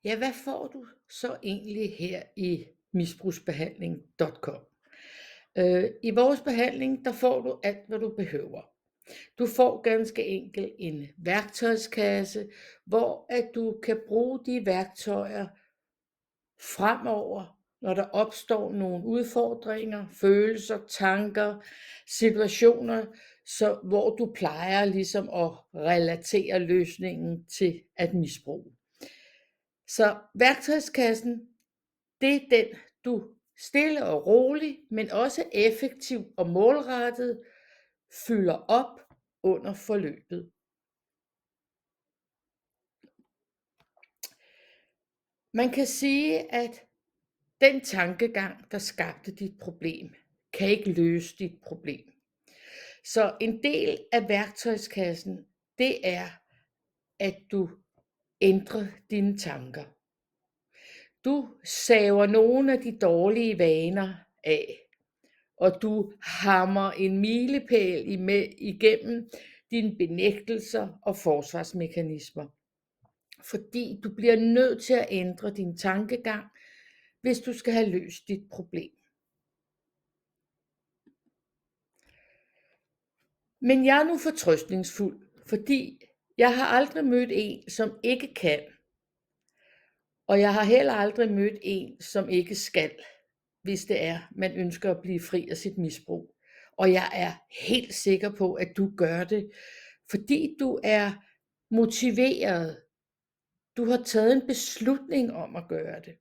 Ja, hvad får du så egentlig her i misbrugsbehandling.com? I vores behandling, der får du alt, hvad du behøver. Du får ganske enkelt en værktøjskasse, hvor at du kan bruge de værktøjer fremover, når der opstår nogle udfordringer, følelser, tanker, situationer, hvor du plejer ligesom at relatere løsningen til at misbruge. Så værktøjskassen, det er den, du stille og roligt, men også effektivt og målrettet fylder op under forløbet. Man kan sige, at den tankegang, der skabte dit problem, kan ikke løse dit problem. Så en del af værktøjskassen, det er, at du ændrer dine tanker. Du saver nogle af de dårlige vaner af, og du hammer en milepæl igennem dine benægtelser og forsvarsmekanismer. Fordi du bliver nødt til at ændre din tankegang, hvis du skal have løst dit problem. Men jeg er nu fortrøstningsfuld, fordi jeg har aldrig mødt en, som ikke kan. Og jeg har heller aldrig mødt en, som ikke skal, hvis det er, man ønsker at blive fri af sit misbrug. Og jeg er helt sikker på, at du gør det, fordi du er motiveret. Du har taget en beslutning om at gøre det.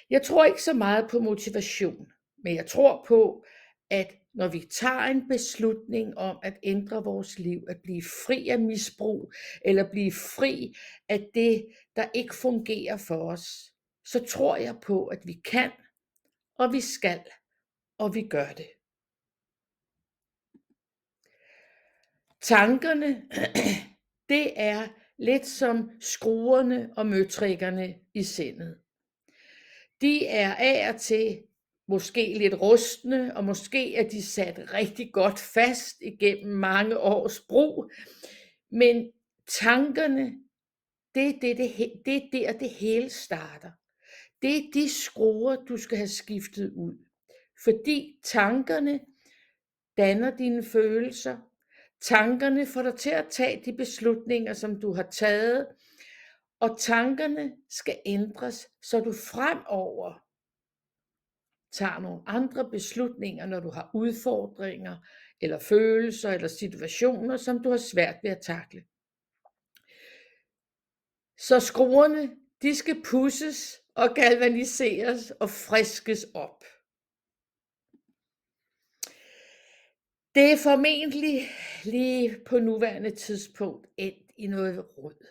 Jeg tror ikke så meget på motivation, men jeg tror på, at når vi tager en beslutning om at ændre vores liv, at blive fri af misbrug, eller blive fri af det, der ikke fungerer for os, så tror jeg på, at vi kan, og vi skal, og vi gør det. Tankerne, det er lidt som skruerne og møtrikkerne i sindet. De er af og til måske lidt rustne, og måske er de sat rigtig godt fast igennem mange års brug. Men tankerne, det er der det hele starter. Det er de skruer, du skal have skiftet ud. Fordi tankerne danner dine følelser. Tankerne får dig til at tage de beslutninger, som du har taget. Og tankerne skal ændres, så du fremover tager nogle andre beslutninger, når du har udfordringer, eller følelser, eller situationer, som du har svært ved at takle. Så skruerne, de skal pudses og galvaniseres og friskes op. Det er formentlig lige på nuværende tidspunkt endt i noget rod.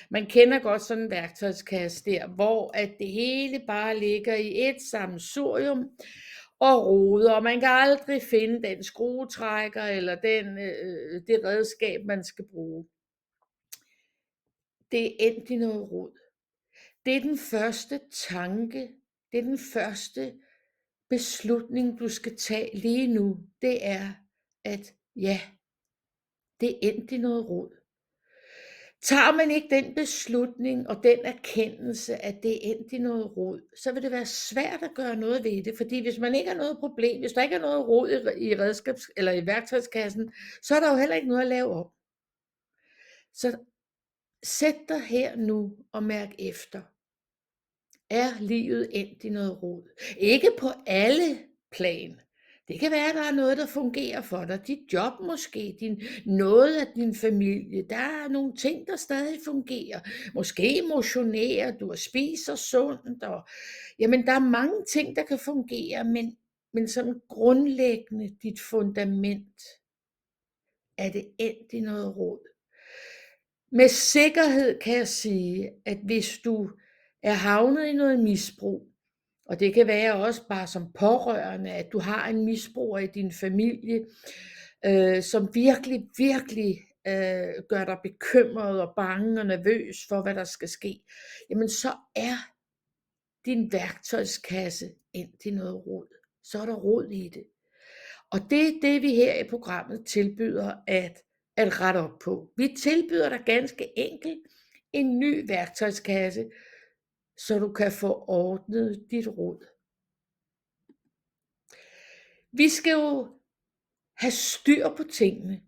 Man kender godt sådan en værktøjskasse der, hvor at det hele bare ligger i et sammensurium og roder, og man kan aldrig finde den skruetrækker eller det redskab, man skal bruge. Det er endt i noget rod. Det er den første tanke, det er den første beslutning, du skal tage lige nu. Det er, at ja, det er endt i noget rod. Tager man ikke den beslutning og den erkendelse, at det er endt i noget rod, så vil det være svært at gøre noget ved det. Fordi hvis man ikke har noget problem, hvis der ikke er noget rod i eller i værktøjskassen, så er der jo heller ikke noget at lave om. Så sæt dig her nu og mærk efter. Er livet endt i noget rod? Ikke på alle plan. Det kan være, at der er noget, der fungerer for dig. Dit job måske, noget af din familie. Der er nogle ting, der stadig fungerer. Måske motionerer du og spiser sundt. Jamen, der er mange ting, der kan fungere, men sådan grundlæggende dit fundament, er det endt i noget rod. Med sikkerhed kan jeg sige, at hvis du er havnet i noget misbrug, og det kan være også bare som pårørende, at du har en misbruger i din familie, som virkelig gør dig bekymret og bange og nervøs for, hvad der skal ske, jamen så er din værktøjskasse endt i noget rod. Så er der rod i det. Og det er det, vi her i programmet tilbyder at rette op på. Vi tilbyder dig ganske enkelt en ny værktøjskasse, så du kan få ordnet dit rod. Vi skal jo have styr på tingene.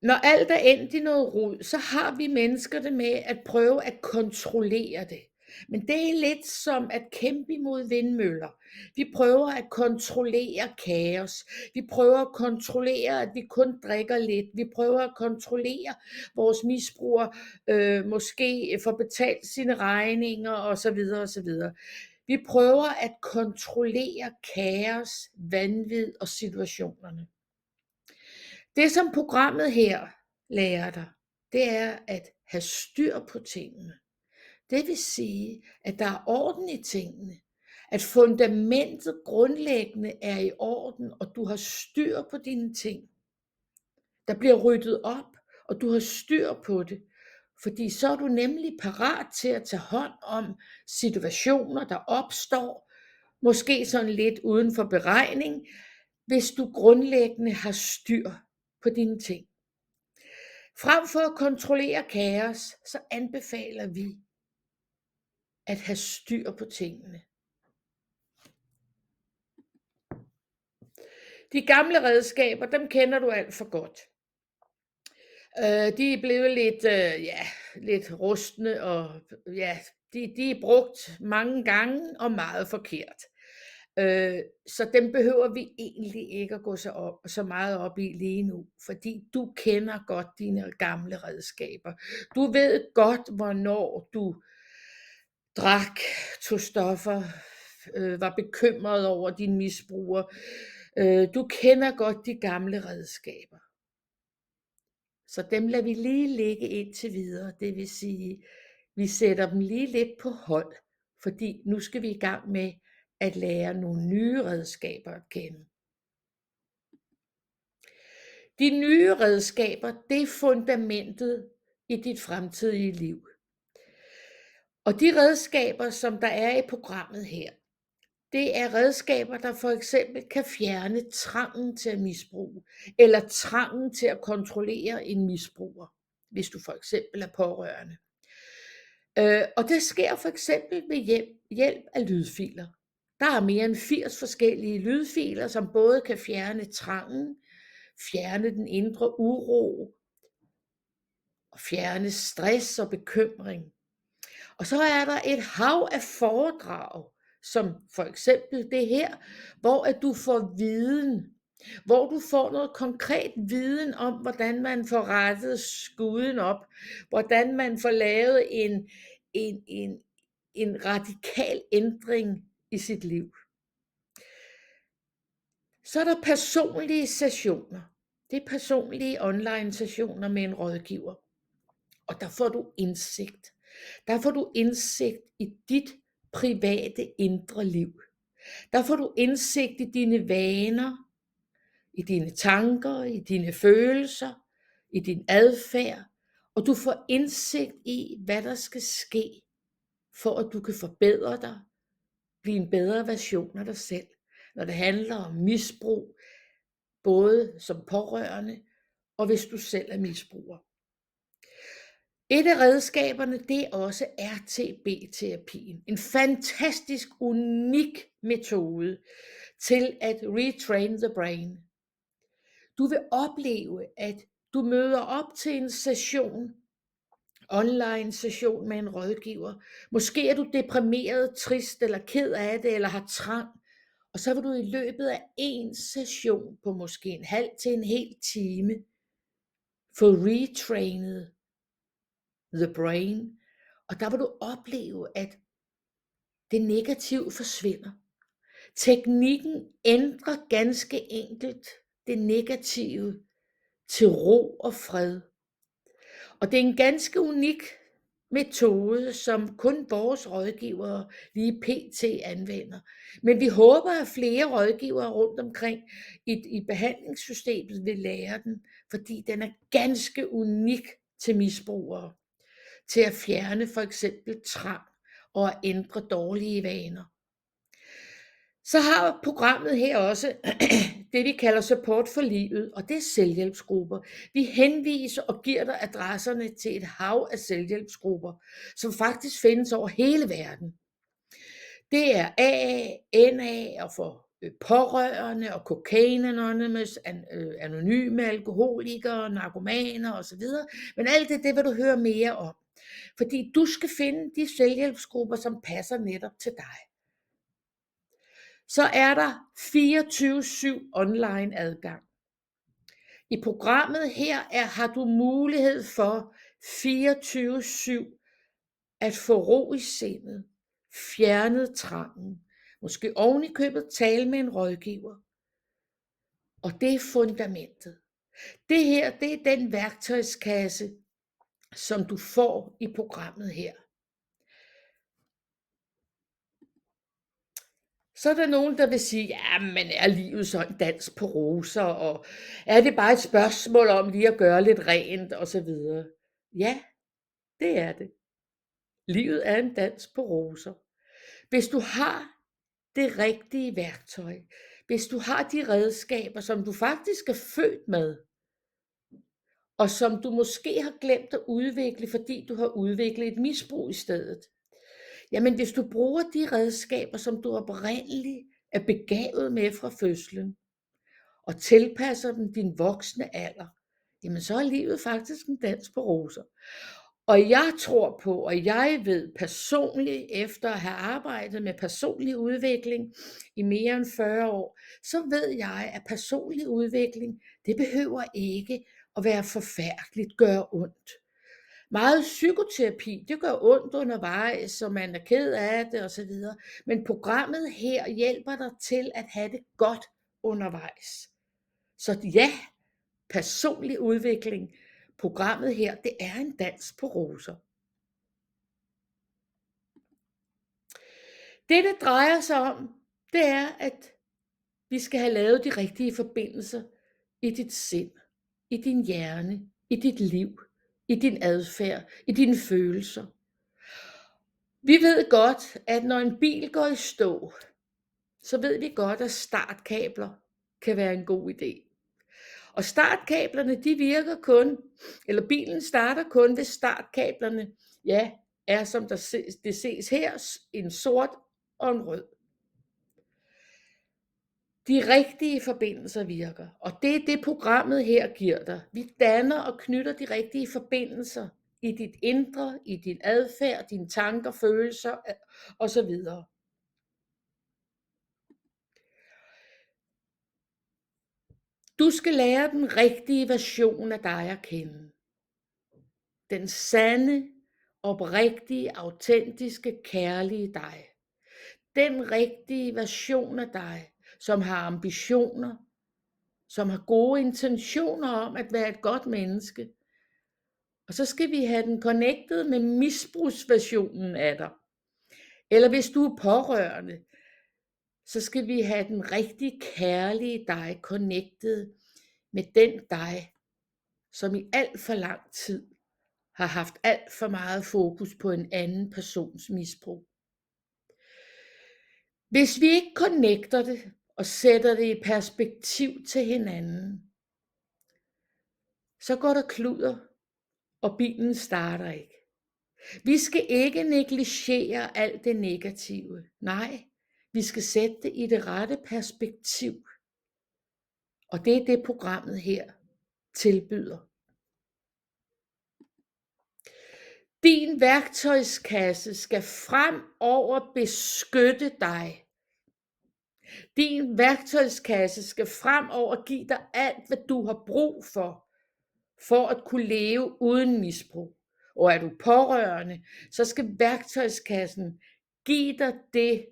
Når alt er endt i noget rod, så har vi mennesker det med at prøve at kontrollere det. Men det er lidt som at kæmpe imod vindmøller. Vi prøver at kontrollere kaos. Vi prøver at kontrollere, at vi kun drikker lidt. Vi prøver at kontrollere vores misbrugere, måske får betalt sine regninger osv. osv. Vi prøver at kontrollere kaos, vanvid og situationerne. Det som programmet her lærer dig, det er at have styr på tingene. Det vil sige, at der er orden i tingene. At fundamentet grundlæggende er i orden, og du har styr på dine ting. Der bliver ryddet op, og du har styr på det. Fordi så er du nemlig parat til at tage hånd om situationer, der opstår, måske sådan lidt uden for beregning, hvis du grundlæggende har styr på dine ting. Frem for at kontrollere kaos, så anbefaler vi at have styr på tingene. De gamle redskaber, dem kender du alt for godt. De er blevet lidt rustne, og de er brugt mange gange og meget forkert. Så dem behøver vi egentlig ikke at gå så meget op i lige nu, fordi du kender godt dine gamle redskaber. Du ved godt, hvornår du drak, tog stoffer, var bekymret over din misbruger. Du kender godt de gamle redskaber. Så dem lader vi lige ligge indtil videre. Det vil sige, vi sætter dem lige lidt på hold, fordi nu skal vi i gang med at lære nogle nye redskaber at kende. De nye redskaber, det er fundamentet i dit fremtidige liv. Og de redskaber, som der er i programmet her, det er redskaber, der for eksempel kan fjerne trangen til at misbruge, eller trangen til at kontrollere en misbruger, hvis du for eksempel er pårørende. Og det sker for eksempel ved hjælp af lydfiler. Der er mere end 80 forskellige lydfiler, som både kan fjerne trangen, fjerne den indre uro, og fjerne stress og bekymring. Og så er der et hav af foredrag, som for eksempel det her, hvor at du får viden, hvor du får noget konkret viden om, hvordan man får rettet skuden op, hvordan man får lavet en radikal ændring i sit liv. Så er der personlige sessioner. Det er personlige online sessioner med en rådgiver. Og der får du indsigt. Der får du indsigt i dit private indre liv. Der får du indsigt i dine vaner, i dine tanker, i dine følelser, i din adfærd. Og du får indsigt i, hvad der skal ske, for at du kan forbedre dig, blive en bedre version af dig selv. Når det handler om misbrug, både som pårørende, og hvis du selv er misbruger. Et af redskaberne, det er også RTB-terapien. En fantastisk, unik metode til at retrain the brain. Du vil opleve, at du møder op til en session, online session med en rådgiver. Måske er du deprimeret, trist eller ked af det, eller har trang. Og så vil du i løbet af en session på måske en halv til en hel time få retrainet the brain, og der vil du opleve, at det negative forsvinder. Teknikken ændrer ganske enkelt det negative til ro og fred. Og det er en ganske unik metode, som kun vores rådgivere lige pt. Anvender. Men vi håber, at flere rådgivere rundt omkring i behandlingssystemet vil lære den, fordi den er ganske unik til misbrugere. Til at fjerne for eksempel trang og at ændre dårlige vaner. Så har programmet her også det, vi kalder support for livet, og det er selvhjælpsgrupper. Vi henviser og giver dig adresserne til et hav af selvhjælpsgrupper, som faktisk findes over hele verden. Det er AA, NA og for pårørende og Cocaine Anonymous, anonyme alkoholikere, narkomaner osv. Men alt det vil du høre mere om, fordi du skal finde de selvhjælpsgrupper, som passer netop til dig. Så er der 24/7 online adgang. I programmet her har du mulighed for 24/7 at få ro i sindet, fjernet trangen, måske oven i købet tale med en rådgiver. Og det er fundamentet. Det her, det er den værktøjskasse, som du får i programmet her. Så er der nogen, der vil sige, ja, men er livet så en dans på roser, og er det bare et spørgsmål om lige at gøre lidt rent og så videre? Ja, det er det. Livet er en dans på roser. Hvis du har det rigtige værktøj, hvis du har de redskaber, som du faktisk er født med, og som du måske har glemt at udvikle, fordi du har udviklet et misbrug i stedet. Jamen hvis du bruger de redskaber, som du oprindeligt er begavet med fra fødslen, og tilpasser dem din voksne alder, jamen så er livet faktisk en dans på roser. Og jeg tror på, og jeg ved personligt, efter at have arbejdet med personlig udvikling i mere end 40 år, så ved jeg, at personlig udvikling, det behøver ikke at være forfærdeligt, gøre ondt. Meget psykoterapi, det gør ondt undervejs, så man er ked af det osv. Men programmet her hjælper dig til at have det godt undervejs. Så ja, personlig udvikling, programmet her, det er en dans på roser. Det drejer sig om, det er, at vi skal have lavet de rigtige forbindelser i dit sind, i din hjerne, i dit liv, i din adfærd, i dine følelser. Vi ved godt, at når en bil går i stå, så ved vi godt, at startkabler kan være en god idé. Og startkablerne, de virker kun, eller bilen starter kun, hvis startkablerne, ja, er som det ses her, en sort og en rød. De rigtige forbindelser virker, og det er det programmet her giver dig. Vi danner og knytter de rigtige forbindelser i dit indre, i din adfærd, dine tanker, følelser osv. Du skal lære den rigtige version af dig at kende. Den sande, oprigtige, autentiske, kærlige dig. Den rigtige version af dig, som har ambitioner, som har gode intentioner om at være et godt menneske. Og så skal vi have den connected med misbrugsversionen af dig. Eller hvis du er pårørende, så skal vi have den rigtig kærlige dig connected med den dig, som i alt for lang tid har haft alt for meget fokus på en anden persons misbrug. Hvis vi ikke connecter det og sætter det i perspektiv til hinanden, så går der kludder, og bilen starter ikke. Vi skal ikke negligere alt det negative. Nej, vi skal sætte det i det rette perspektiv. Og det er det programmet her tilbyder. Din værktøjskasse skal fremover beskytte dig. Din værktøjskasse skal fremover give dig alt, hvad du har brug for at kunne leve uden misbrug. Og er du pårørende, så skal værktøjskassen give dig det,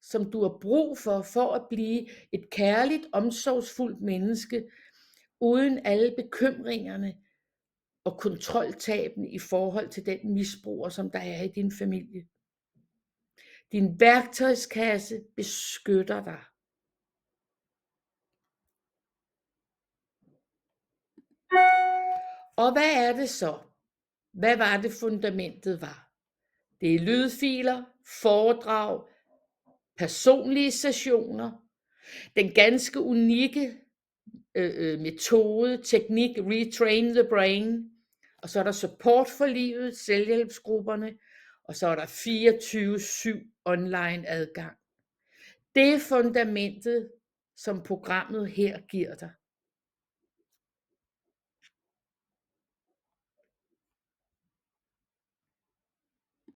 som du har brug for at blive et kærligt, omsorgsfuldt menneske, uden alle bekymringerne og kontroltabene i forhold til den misbruger, som der er i din familie. Din værktøjskasse beskytter dig. Og hvad er det så? Hvad var det fundamentet var? Det er lydfiler, foredrag, personlige sessioner, den ganske unikke metode, teknik, Retrain the Brain, og så er der support for livet, selvhjælpsgrupperne, og så er der 24/7 online adgang. Det er fundamentet, som programmet her giver dig.